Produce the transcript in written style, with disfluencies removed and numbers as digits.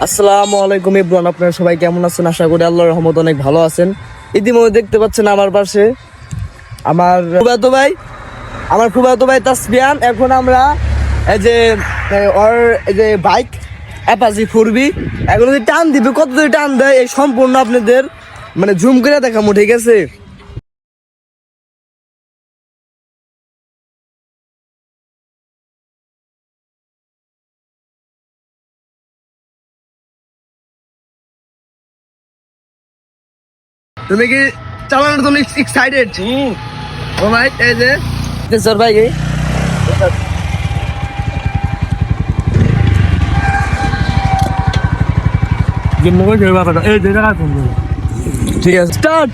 আসসালামু আলাইকুম ইব্রান, আপনারা সবাই কেমন আছেন? আশা করি আল্লাহর রহমত অনেক ভালো আছেন। ইতিমধ্যে দেখতে পাচ্ছেন আমার পাশে আমার ফুফাতো ভাই তাসবিয়ান। এখন আমরা এই যে এই যে বাইক অ্যাপাচি ফুরবি, এখন যদি টান দিবে, কত যদি টান দেয় এই সম্পূর্ণ আপনাদের মানে জুম করে দেখাবো, ঠিক আছে? তুমি কি চালানোর জন্য এক্সাইটেড? ও ভাই এই যে স্যার ভাই ঠিক আছে, স্টার্ট।